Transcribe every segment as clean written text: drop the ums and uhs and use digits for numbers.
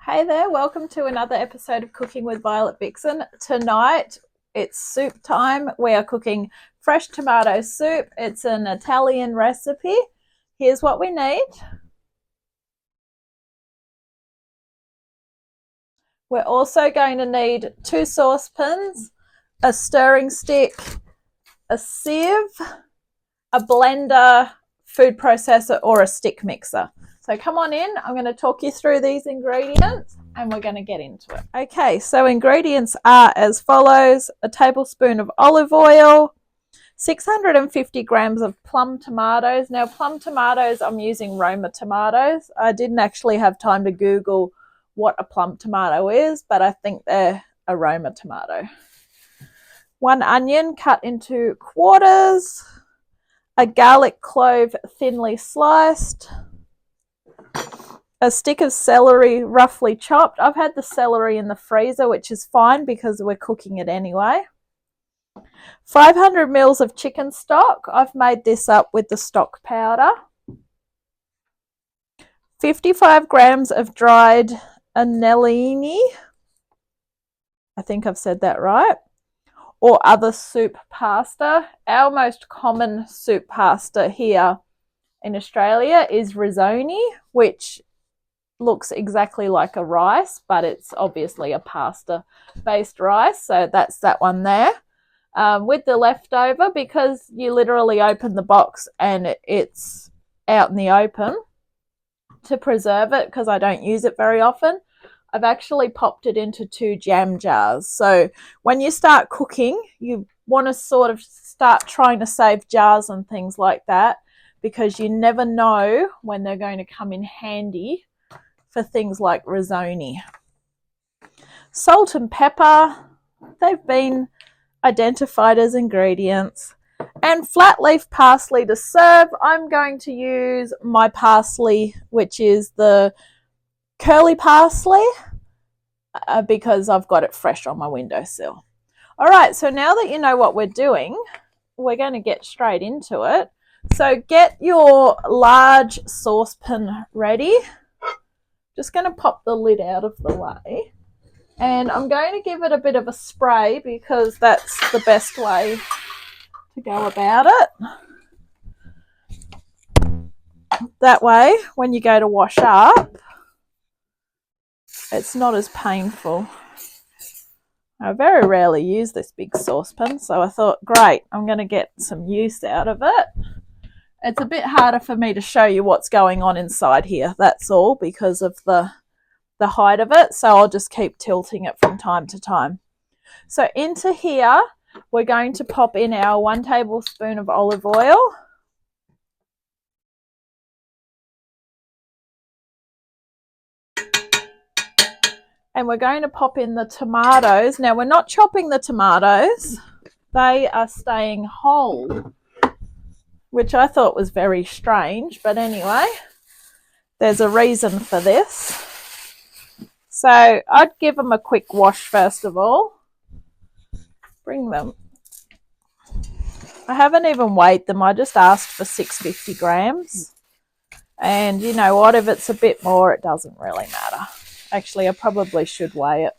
Hey there, welcome to another episode of Cooking with Violet Vixen. Tonight it's soup time. We are cooking fresh tomato soup. It's an Italian recipe. Here's what we need. We're also going to need 2 saucepans, a stirring stick, a sieve, a blender, food processor, or a stick mixer. So come on in, I'm going to talk you through these ingredients and we're going to get into it. Okay, so ingredients are as follows: a tablespoon of olive oil, 650 grams of plum tomatoes. Now, plum tomatoes, I'm using Roma tomatoes. I didn't actually have time to Google what a plum tomato is, but I think they're a Roma tomato. 1 onion cut into quarters, a garlic clove thinly sliced, a stick of celery roughly chopped. I've had the celery in the freezer, which is fine because we're cooking it anyway. 500 mils of chicken stock. I've made this up with the stock powder. 55 grams of dried anellini. I think I've said that right. Or other soup pasta. Our most common soup pasta here in Australia is risotto, which looks exactly like a rice, but it's obviously a pasta based rice. So that's that one there. With the leftover, because you literally open the box and it's out in the open, to preserve it, because I don't use it very often, I've actually popped it into 2 jam jars. So when you start cooking, you want to sort of start trying to save jars and things like that, because you never know when they're going to come in handy for things like risotto. Salt and pepper, they've been identified as ingredients. And flat leaf parsley to serve. I'm going to use my parsley, which is the curly parsley, because I've got it fresh on my windowsill. All right, so now that you know what we're doing, we're going to get straight into it. So get your large saucepan ready. Just going to pop the lid out of the way. And I'm going to give it a bit of a spray because that's the best way to go about it. That way, when you go to wash up, it's not as painful. I very rarely use this big saucepan, so I thought, great, I'm going to get some use out of it. It's a bit harder for me to show you what's going on inside here, that's all, because of the height of it, so I'll just keep tilting it from time to time. So into here, we're going to pop in our 1 tablespoon of olive oil. And we're going to pop in the tomatoes. Now, we're not chopping the tomatoes. They are staying whole, which I thought was very strange. But anyway, there's a reason for this. So I'd give them a quick wash first of all. Bring them. I haven't even weighed them. I just asked for 650 grams. And you know what? If it's a bit more, it doesn't really matter. Actually, I probably should weigh it.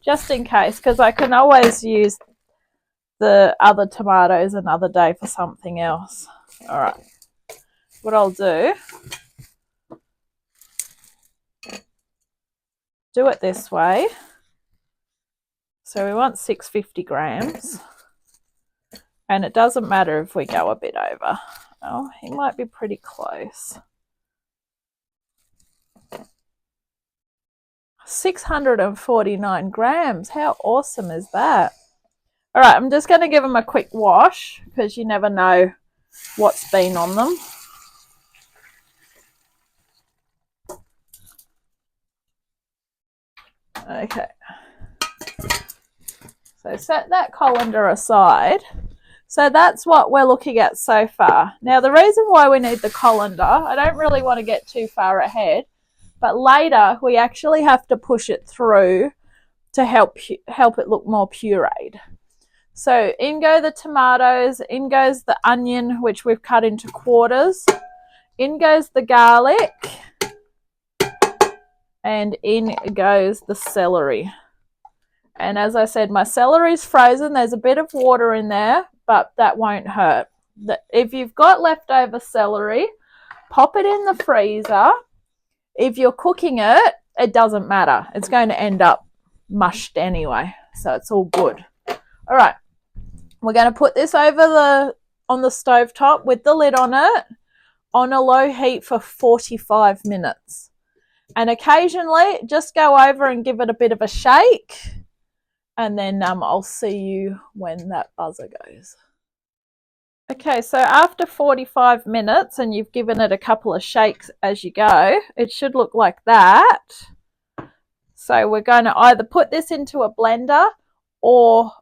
Just in case, because I can always use the other tomatoes another day for something else. All right. What I'll do it this way. So we want 650 grams. And it doesn't matter if we go a bit over. Oh, he might be pretty close. 649 grams. How awesome is that? All right, I'm just going to give them a quick wash because you never know what's been on them. Okay. So set that colander aside. So that's what we're looking at so far. Now, the reason why we need the colander, I don't really want to get too far ahead, but later we actually have to push it through to help it look more pureed. So in go the tomatoes, in goes the onion, which we've cut into quarters, in goes the garlic, And in goes the celery. And as I said, my celery's frozen. There's a bit of water in there, but that won't hurt. If you've got leftover celery, pop it in the freezer. If you're cooking it, it doesn't matter. It's going to end up mushed anyway, so it's all good. All right, we're going to put this over on the stove top with the lid on it on a low heat for 45 minutes. And occasionally just go over and give it a bit of a shake, and then I'll see you when that buzzer goes. Okay, so after 45 minutes and you've given it a couple of shakes as you go, it should look like that. So we're going to either put this into a blender or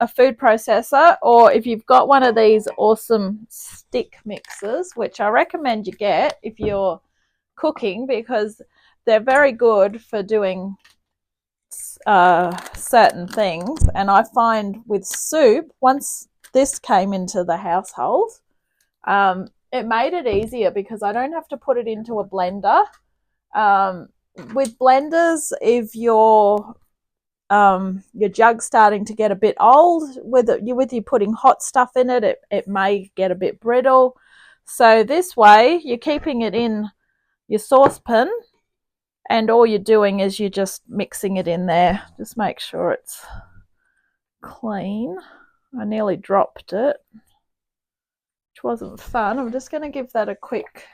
a food processor, or if you've got one of these awesome stick mixers, which I recommend you get if you're cooking, because they're very good for doing certain things. And I find with soup, once this came into the household, it made it easier because I don't have to put it into a blender. With blenders, if your jug's starting to get a bit old, with you putting hot stuff in it, it may get a bit brittle. So this way, you're keeping it in your saucepan, and all you're doing is you're just mixing it in there. Just make sure it's clean. I nearly dropped it, which wasn't fun. I'm just going to give that a quick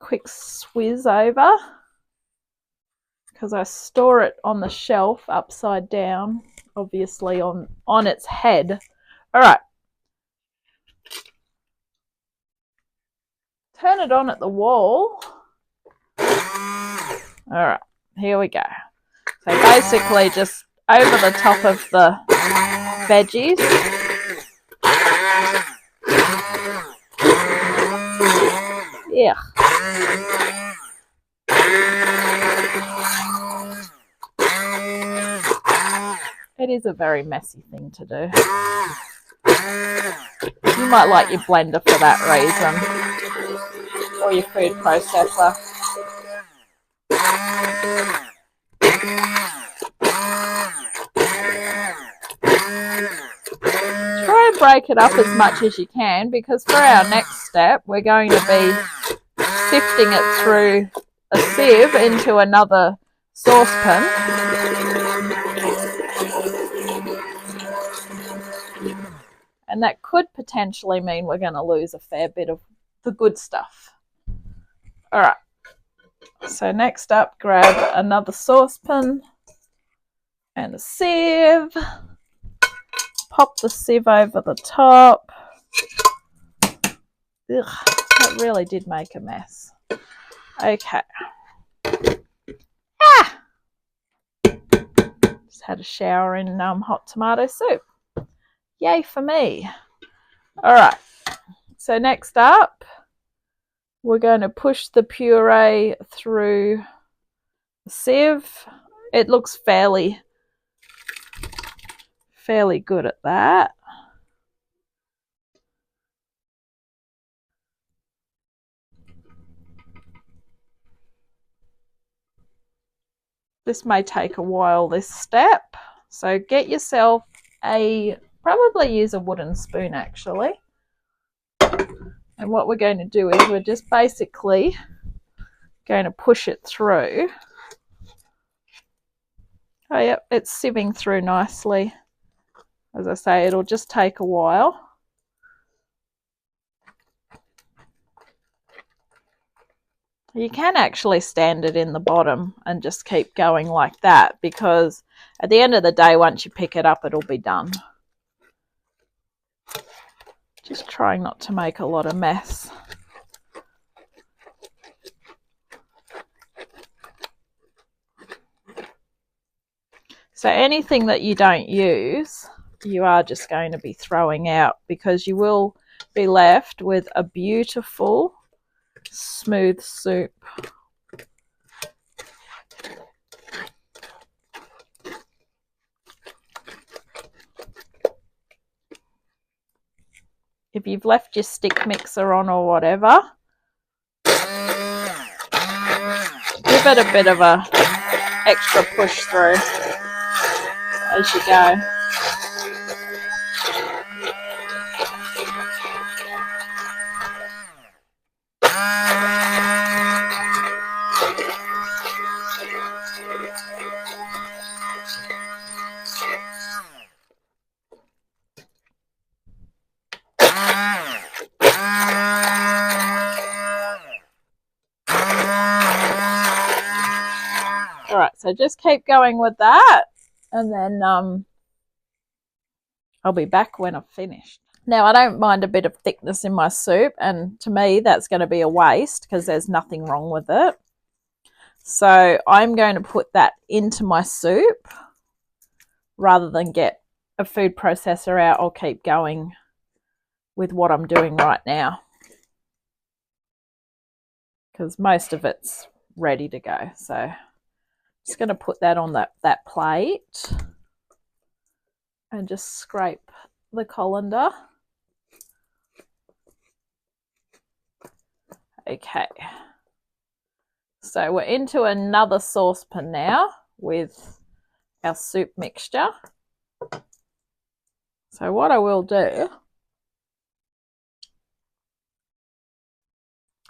swizz over, because I store it on the shelf upside down, obviously on its head. All right. Turn it on at the wall. All right, here we go. So basically just over the top of the veggies. Yeah. It is a very messy thing to do. You might like your blender for that reason, or your food processor. Try and break it up as much as you can, because for our next step we're going to be sifting it through a sieve into another saucepan. And that could potentially mean we're going to lose a fair bit of the good stuff. All right. So next up, grab another saucepan and a sieve. Pop the sieve over the top. Ugh, that really did make a mess. Okay. Just had a shower in hot tomato soup. Yay for me. All right. So next up, we're going to push the puree through the sieve. It looks fairly good at that. This may take a while, this step. So get yourself probably use a wooden spoon actually. And what we're going to do is we're just basically going to push it through. Oh, yep, it's sieving through nicely. As I say, it'll just take a while. You can actually stand it in the bottom and just keep going like that, because at the end of the day, once you pick it up, it'll be done. Just trying not to make a lot of mess. So anything that you don't use, you are just going to be throwing out, because you will be left with a beautiful, smooth soup. If you've left your stick mixer on or whatever, this give it a bit of a extra push through as you go. All right, so just keep going with that, and then I'll be back when I've finished. Now, I don't mind a bit of thickness in my soup, and to me that's going to be a waste because there's nothing wrong with it. So I'm going to put that into my soup rather than get a food processor out. I'll keep going with what I'm doing right now because most of it's ready to go. So I'm just going to put that on that plate and just scrape the colander. Okay, so we're into another saucepan now with our soup mixture. So what I will do,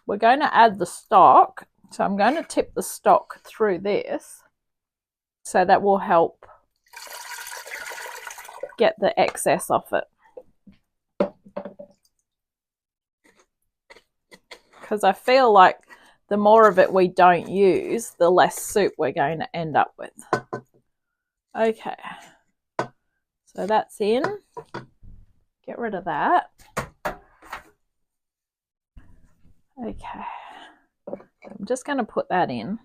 we're going to add the stock. So I'm going to tip the stock through this. So that will help get the excess off it. Because I feel like the more of it we don't use, the less soup we're going to end up with. Okay, so that's in. Get rid of that. Okay, I'm just going to put that in.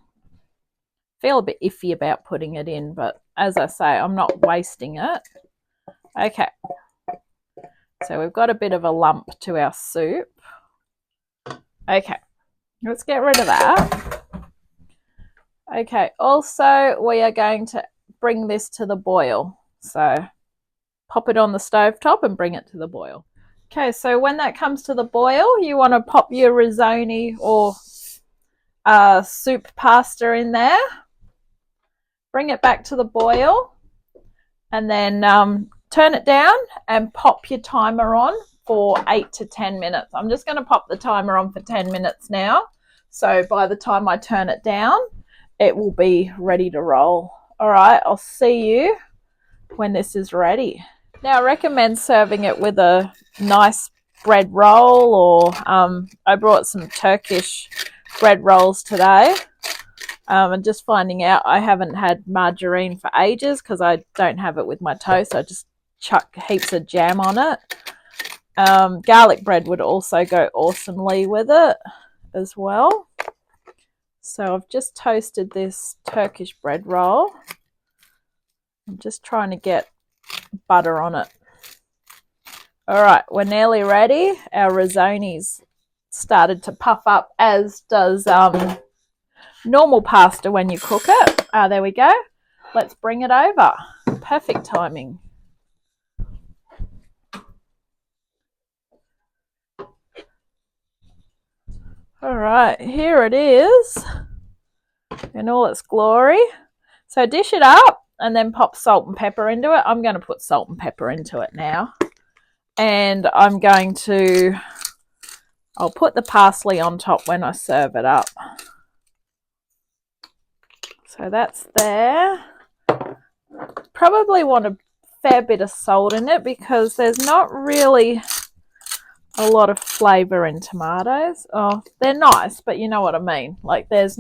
Feel a bit iffy about putting it in, but as I say, I'm not wasting it. Okay, so we've got a bit of a lump to our soup. Okay, let's get rid of that. Okay, also we are going to bring this to the boil. So pop it on the stove top and bring it to the boil. Okay, so when that comes to the boil, you want to pop your risotto or soup pasta in there. Bring it back to the boil and then turn it down and pop your timer on for 8 to 10 minutes. I'm just going to pop the timer on for 10 minutes now. So by the time I turn it down, it will be ready to roll. All right, I'll see you when this is ready. Now I recommend serving it with a nice bread roll, or I brought some Turkish bread rolls today. And just finding out I haven't had margarine for ages because I don't have it with my toast. I just chuck heaps of jam on it. Garlic bread would also go awesomely with it as well. So I've just toasted this Turkish bread roll. I'm just trying to get butter on it. All right, we're nearly ready. Our risotto's started to puff up, as does normal pasta when you cook it. There we go. Let's bring it over. Perfect timing. All right, here it is in all its glory. So dish it up and then pop salt and pepper into it. I'm going to put salt and pepper into it now. And I'll put the parsley on top when I serve it up. So that's there. Probably want a fair bit of salt in it because there's not really a lot of flavour in tomatoes. Oh, they're nice, but you know what I mean. Like they're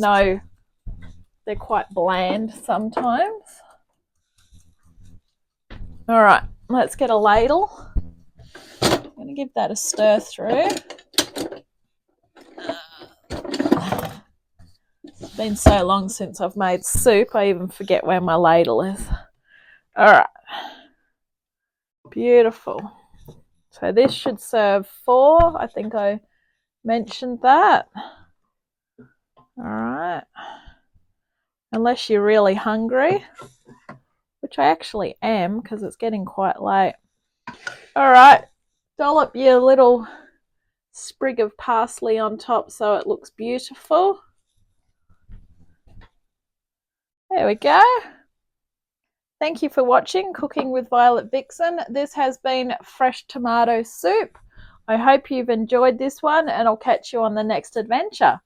quite bland sometimes. All right, let's get a ladle. I'm going to give that a stir through. It's been so long since I've made soup, I even forget where my ladle is. All right. Beautiful. So this should serve 4. I think I mentioned that. All right. Unless you're really hungry, which I actually am because it's getting quite late. All right. Dollop your little sprig of parsley on top so it looks beautiful. There we go. Thank you for watching Cooking with Violet Vixen. This has been fresh tomato soup. I hope you've enjoyed this one, and I'll catch you on the next adventure.